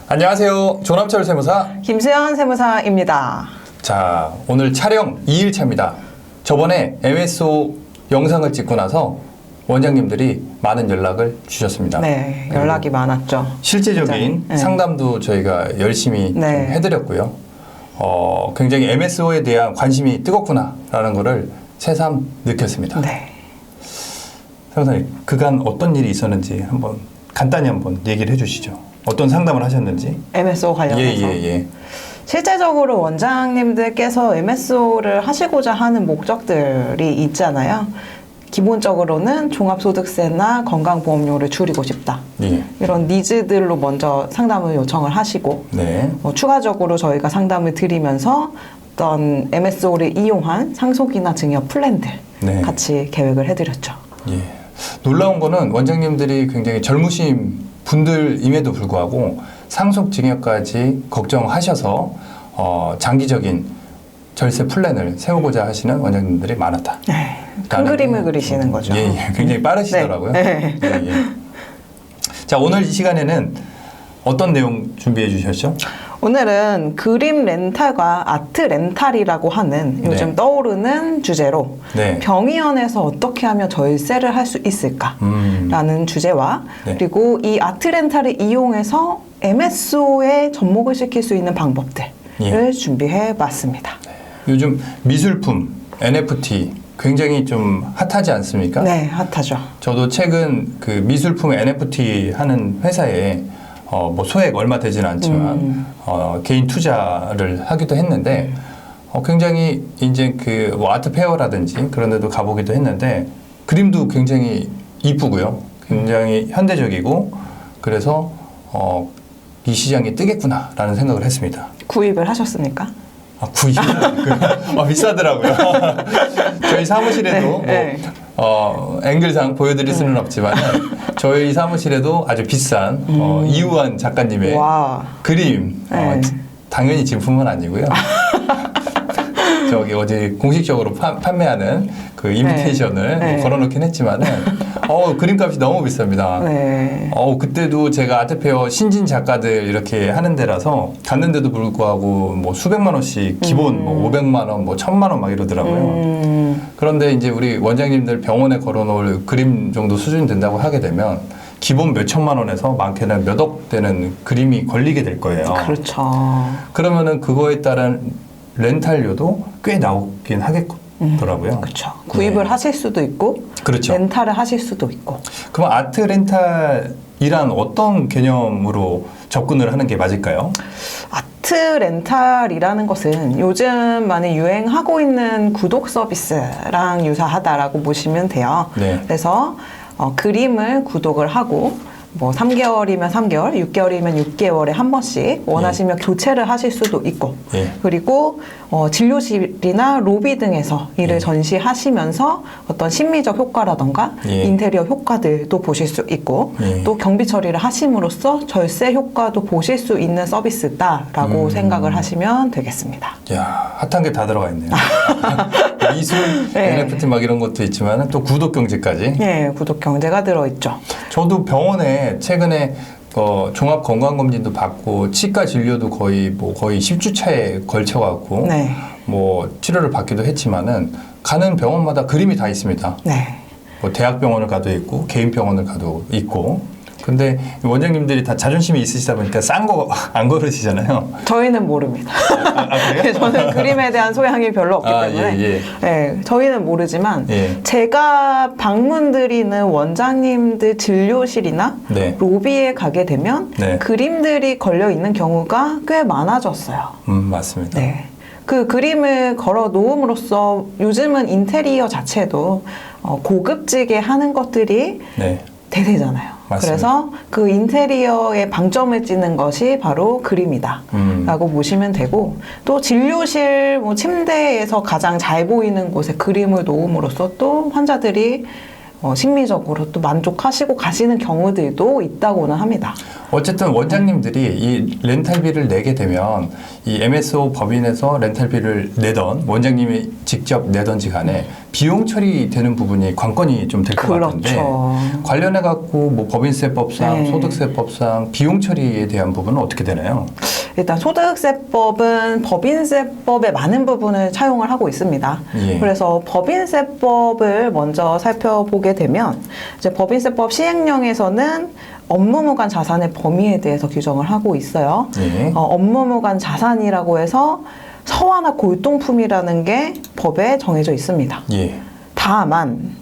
안녕하세요. 조남철 세무사 김수현 세무사입니다. 자, 오늘 촬영 2일차입니다. 저번에 MSO 영상을 찍고 나서 원장님들이 많은 연락을 주셨습니다. 네, 연락이 많았죠. 실제적인 네. 상담도 저희가 열심히 좀 해드렸고요. 굉장히 MSO에 대한 관심이 뜨겁구나라는 것을 새삼 느꼈습니다. 네. 세무사님, 그간 어떤 일이 있었는지 한번 간단히 한번 얘기를 해주시죠. 어떤 상담을 하셨는지. MSO 관련해서. 실제적으로 원장님들께서 MSO를 하시고자 하는 목적들이 있잖아요. 기본적으로는 종합소득세나 건강보험료를 줄이고 싶다. 예. 이런 니즈들로 먼저 상담을 요청을 하시고 네. 추가적으로 저희가 상담을 드리면서 어떤 MSO를 이용한 상속이나 증여 플랜들 네. 같이 계획을 해드렸죠. 예. 놀라운 거는 원장님들이 굉장히 젊으신 분들임에도 불구하고 상속 증여까지 걱정하셔서 장기적인 절세 플랜을 세우고자 하시는 원장님들이 많았다. 네. 큰 그림을 그리시는 거죠. 예, 예. 굉장히 빠르시더라고요. 네. 예, 예. 자, 오늘 이 시간에는 어떤 내용 준비해 주셨죠? 오늘은 그림 렌탈과 아트 렌탈이라고 하는 요즘 네. 떠오르는 주제로 네. 병의원에서 어떻게 하면 절세를 할 수 있을까라는 주제와 네. 그리고 이 아트 렌탈을 이용해서 MSO에 접목을 시킬 수 있는 방법들을 예. 준비해 봤습니다. 요즘 미술품, NFT 굉장히 좀 핫하지 않습니까? 네, 핫하죠. 저도 최근 그 미술품 NFT 하는 회사에 뭐 소액 얼마 되지는 않지만 개인 투자를 하기도 했는데 굉장히 이제 그 뭐 아트 페어라든지 그런 데도 가보기도 했는데 그림도 굉장히 이쁘고요. 굉장히 현대적이고 그래서 이 시장이 뜨겠구나라는 생각을 했습니다. 구입을 하셨습니까? 구입? 비싸더라고요. 저희 사무실에도 네, 앵글상 보여드릴 수는 없지만 저희 사무실에도 아주 비싼 이우환 작가님의 와. 그림 네. 당연히 진품은 아니고요. 저기 어디 공식적으로 판매하는 그 인비테이션을 네. 뭐 걸어놓긴 했지만은 그림값이 너무 비쌉니다. 네. 그때도 제가 아트페어 신진 작가들 이렇게 하는 데라서 갔는데도 불구하고 뭐 수백만 원씩 기본 뭐 500만 원, 뭐 1000만 원 막 이러더라고요. 그런데 이제 우리 원장님들 병원에 걸어놓을 그림 정도 수준 된다고 하게 되면 기본 몇 천만 원에서 많게는 몇 억 되는 그림이 걸리게 될 거예요. 그렇죠. 그러면은 그거에 따른 렌탈료도 꽤 나오긴 하겠더라고요. 그렇죠. 구입을 하실 수도 있고, 그렇죠. 렌탈을 하실 수도 있고. 그럼 아트 렌탈이란 어떤 개념으로 접근을 하는 게 맞을까요? 아트 렌탈이라는 것은 요즘 많이 유행하고 있는 구독 서비스랑 유사하다라고 보시면 돼요. 네. 그래서 그림을 구독을 하고 뭐 3개월이면 3개월, 6개월이면 6개월에 한 번씩 원하시면 교체를 하실 수도 있고 예. 그리고 진료실이나 로비 등에서 이를 전시하시면서 어떤 심미적 효과라던가 예. 인테리어 효과들도 보실 수 있고 예. 또 경비 처리를 하심으로써 절세 효과도 보실 수 있는 서비스다라고 생각을 하시면 되겠습니다. 야, 핫한 게 다 들어가 있네요. 미술, 네. NFT 막 이런 것도 있지만 또 구독 경제까지. 네, 구독 경제가 들어있죠. 저도 병원에 최근에 종합 건강검진도 받고 치과 진료도 거의 10주차에 걸쳐갖고 네. 뭐 치료를 받기도 했지만은 가는 병원마다 그림이 다 있습니다. 네. 뭐 대학병원을 가도 있고 개인 병원을 가도 있고. 근데 원장님들이 다 자존심이 있으시다 보니까 싼 거 안 고르시잖아요. 저희는 모릅니다. 그래요? 저는 그림에 대한 소양이 별로 없기 때문에 예. 네, 저희는 모르지만 예. 제가 방문드리는 원장님들 진료실이나 네. 로비에 가게 되면 네. 그림들이 걸려 있는 경우가 꽤 많아졌어요. 맞습니다. 네. 그 그림을 걸어 놓음으로써 요즘은 인테리어 자체도 고급지게 하는 것들이 네. 대세잖아요. 맞습니다. 그래서 그 인테리어에 방점을 찍는 것이 바로 그림이다 라고 보시면 되고 또 진료실 침대에서 가장 잘 보이는 곳에 그림을 놓음으로써 또 환자들이 심리적으로 또 만족하시고 가시는 경우들도 있다고는 합니다. 어쨌든 원장님들이 이 렌탈비를 내게 되면 이 MSO 법인에서 렌탈비를 내던 원장님이 직접 내던지 간에 비용 처리되는 부분이 관건이 좀 될 것 같은데 그렇죠. 관련해 갖고 뭐 법인세법상, 네. 소득세법상 비용 처리에 대한 부분은 어떻게 되나요? 일단 소득세법은 법인세법의 많은 부분을 차용을 하고 있습니다. 예. 그래서 법인세법을 먼저 살펴보게 되면 이제 법인세법 시행령에서는 업무무관 자산의 범위에 대해서 규정을 하고 있어요. 예. 업무무관 자산이라고 해서 서화나 골동품이라는 게 법에 정해져 있습니다. 예. 다만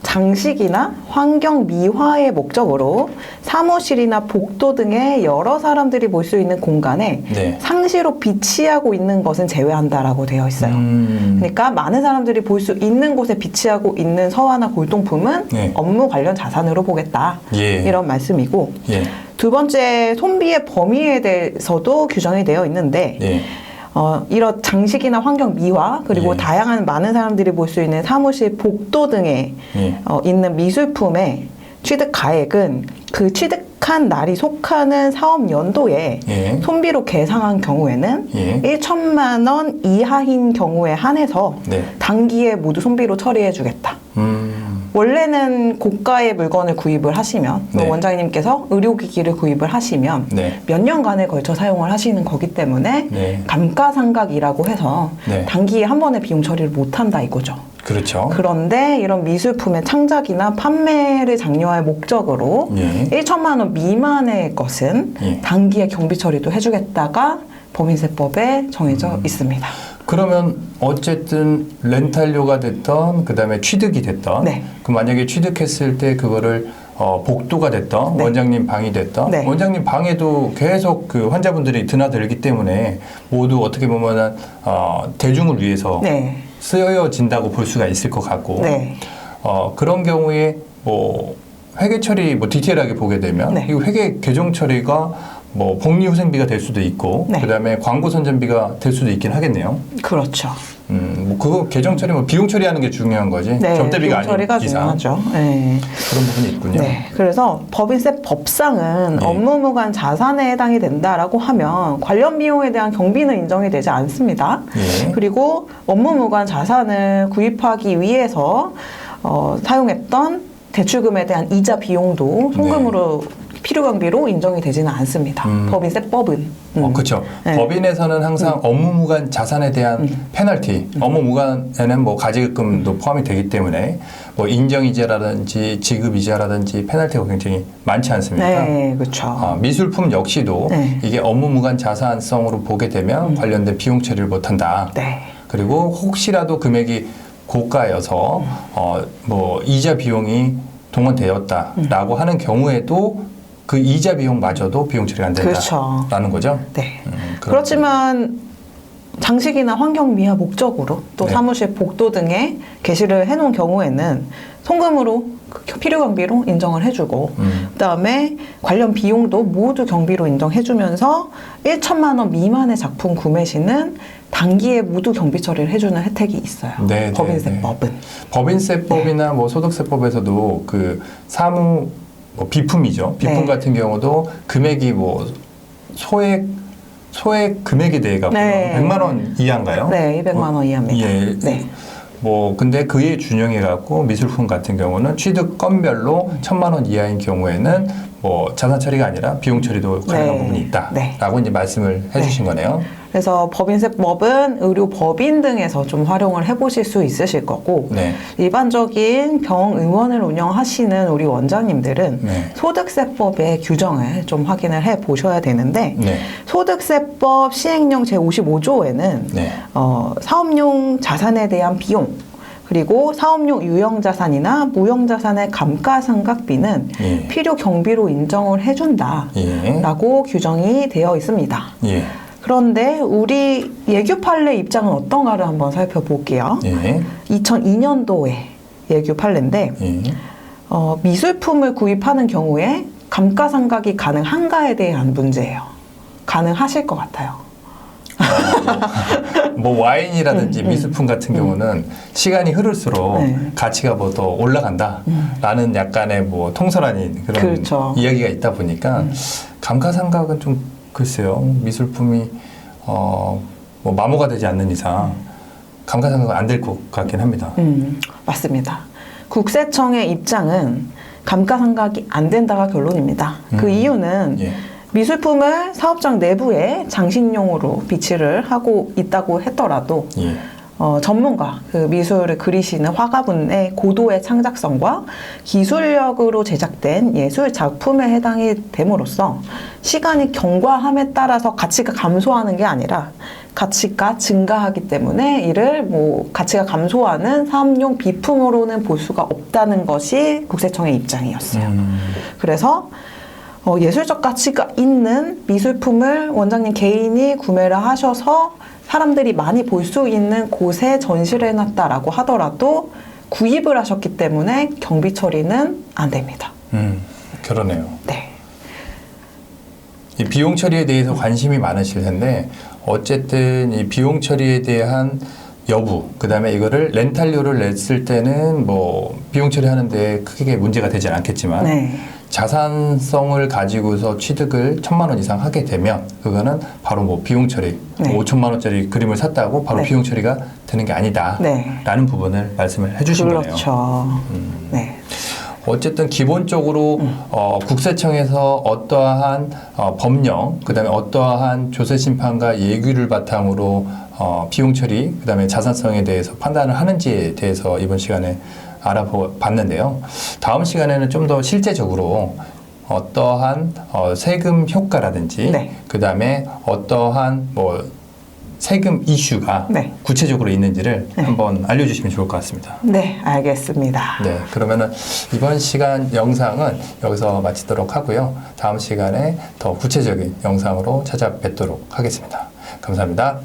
장식이나 환경 미화의 목적으로 사무실이나 복도 등의 여러 사람들이 볼 수 있는 공간에 네. 상시로 비치하고 있는 것은 제외한다라고 되어 있어요. 그러니까 많은 사람들이 볼 수 있는 곳에 비치하고 있는 서화나 골동품은 네. 업무 관련 자산으로 보겠다. 예. 이런 말씀이고 예. 두 번째 손비의 범위에 대해서도 규정이 되어 있는데 예. 이런 장식이나 환경 미화 그리고 예. 다양한 많은 사람들이 볼 수 있는 사무실 복도 등에 예. 있는 미술품의 취득 가액은 그 취득한 날이 속하는 사업 연도에 예. 손비로 계상한 경우에는 예. 1천만 원 이하인 경우에 한해서 네. 단기에 모두 손비로 처리해 주겠다. 원래는 고가의 물건을 구입을 하시면 네. 원장님께서 의료기기를 구입을 하시면 네. 몇 년간에 걸쳐 사용을 하시는 거기 때문에 네. 감가상각이라고 해서 네. 단기에 한 번에 비용 처리를 못한다 이거죠. 그렇죠. 그런데 이런 미술품의 창작이나 판매를 장려할 목적으로 예. 1천만 원 미만의 것은 예. 단기에 경비 처리도 해주겠다가 법인세법에 정해져 있습니다. 그러면 어쨌든 렌탈료가 됐던 그다음에 취득이 됐던 네. 그 만약에 취득했을 때 그거를 복도가 됐던 네. 원장님 방이 됐던 네. 원장님 방에도 계속 그 환자분들이 드나들기 때문에 모두 어떻게 보면은 대중을 위해서 네. 쓰여진다고 볼 수가 있을 것 같고 네. 그런 경우에 뭐 회계 처리 뭐 디테일하게 보게 되면 네. 이 회계 개정 처리가 뭐 복리후생비가 될 수도 있고 네. 그다음에 광고 선전비가 될 수도 있긴 하겠네요. 그렇죠. 뭐 그거 개정 처리 뭐 비용 처리하는 게 중요한 거지 네, 접대비가 비용 아닌 처리가 이상 중요하죠. 네. 그런 부분이 있군요. 네, 그래서 법인세 법상은 네. 업무무관 자산에 해당이 된다라고 하면 관련 비용에 대한 경비는 인정이 되지 않습니다. 예. 그리고 업무무관 자산을 구입하기 위해서 사용했던 대출금에 대한 이자 비용도 송금으로 필요경비로 인정이 되지는 않습니다. 법인세법은. 그렇죠. 네. 법인에서는 항상 업무무관 자산에 대한 페널티, 업무무관에는 뭐 가지급금도 포함이 되기 때문에 뭐 인정이자라든지 지급이자라든지 페널티가 굉장히 많지 않습니까? 네, 그렇죠. 미술품 역시도 네. 이게 업무무관 자산성으로 보게 되면 관련된 비용 처리를 못한다. 네. 그리고 혹시라도 금액이 고가여서 뭐 이자 비용이 동원되었다라고 하는 경우에도 그 이자 비용마저도 비용 처리가 안 된다라는 그렇죠. 거죠. 네. 그렇군요. 그렇지만 장식이나 환경 미화 목적으로 또 네. 사무실 복도 등에 게시를 해놓은 경우에는 송금으로 필요 경비로 인정을 해주고 그다음에 관련 비용도 모두 경비로 인정해주면서 1천만 원 미만의 작품 구매 시는 단기에 모두 경비 처리를 해주는 혜택이 있어요. 네, 법인세법은. 법인세법이나 뭐 소득세법에서도 그 사무 뭐 비품이죠. 비품 네. 같은 경우도 금액이 뭐 소액 금액에 대해 갖고 네. 100만 원 이하인가요? 네, 200만 원 이하입니다. 예. 네. 뭐 근데 그에 준용해 갖고 미술품 같은 경우는 취득 건별로 1,000만 원 이하인 경우에는 뭐 자산 처리가 아니라 비용 처리도 가능한 네. 부분이 있다라고 네. 이제 말씀을 해주신 거네요. 그래서 법인세법은 의료 법인 등에서 좀 활용을 해보실 수 있으실 거고 네. 일반적인 병의원을 운영하시는 우리 원장님들은 네. 소득세법의 규정을 좀 확인을 해 보셔야 되는데 네. 소득세법 시행령 제55조에는 네. 사업용 자산에 대한 비용 그리고 사업용 유형자산이나 무형자산의 감가상각비는 예. 필요 경비로 인정을 해준다라고 예. 규정이 되어 있습니다. 예. 그런데 우리 예규 판례 입장은 어떤가를 한번 살펴볼게요. 예. 2002년도에 예규 판례인데 예. 미술품을 구입하는 경우에 감가상각이 가능한가에 대한 문제예요. 가능하실 것 같아요. 뭐 와인이라든지 미술품 같은 경우는 시간이 흐를수록 네. 가치가 뭐 더 올라간다라는 약간의 뭐 통설 아닌 그런 그렇죠. 이야기가 있다 보니까 감가상각은 좀 글쎄요 미술품이 뭐 마모가 되지 않는 이상 감가상각은 안 될 것 같긴 합니다. 맞습니다. 국세청의 입장은 감가상각이 안 된다가 결론입니다. 그 이유는 예. 미술품을 사업장 내부에 장식용으로 비치를 하고 있다고 했더라도 예. 전문가, 그 미술을 그리시는 화가분의 고도의 창작성과 기술력으로 제작된 예술 작품에 해당이 됨으로써 시간이 경과함에 따라서 가치가 감소하는 게 아니라 가치가 증가하기 때문에 이를 뭐 가치가 감소하는 사업용 비품으로는 볼 수가 없다는 것이 국세청의 입장이었어요. 그래서 예술적 가치가 있는 미술품을 원장님 개인이 구매를 하셔서 사람들이 많이 볼 수 있는 곳에 전시를 해놨다라고 하더라도 구입을 하셨기 때문에 경비 처리는 안 됩니다. 그러네요. 네. 이 비용 처리에 대해서 관심이 많으실 텐데 어쨌든 이 비용 처리에 대한 여부, 그 다음에 이거를 렌탈료를 냈을 때는 뭐 비용 처리하는데 크게 문제가 되진 않겠지만 네. 자산성을 가지고서 취득을 1,000만 원 이상 하게 되면 그거는 바로 뭐 비용 처리, 네. 뭐 5천만 원짜리 그림을 샀다고 바로 네. 비용 처리가 되는 게 아니다 네. 라는 부분을 말씀을 해주신 거네요. 그렇죠. 네. 어쨌든 기본적으로 국세청에서 어떠한 법령, 그다음에 어떠한 조세심판과 예규를 바탕으로 비용 처리, 그다음에 자산성에 대해서 판단을 하는지에 대해서 이번 시간에 알아봤는데요. 다음 시간에는 좀 더 실제적으로 어떠한 세금 효과라든지, 네. 그다음에 어떠한 뭐 세금 이슈가 네. 구체적으로 있는지를 네. 한번 알려주시면 좋을 것 같습니다. 네, 알겠습니다. 네, 그러면은 이번 시간 영상은 여기서 마치도록 하고요. 다음 시간에 더 구체적인 영상으로 찾아뵙도록 하겠습니다. 감사합니다.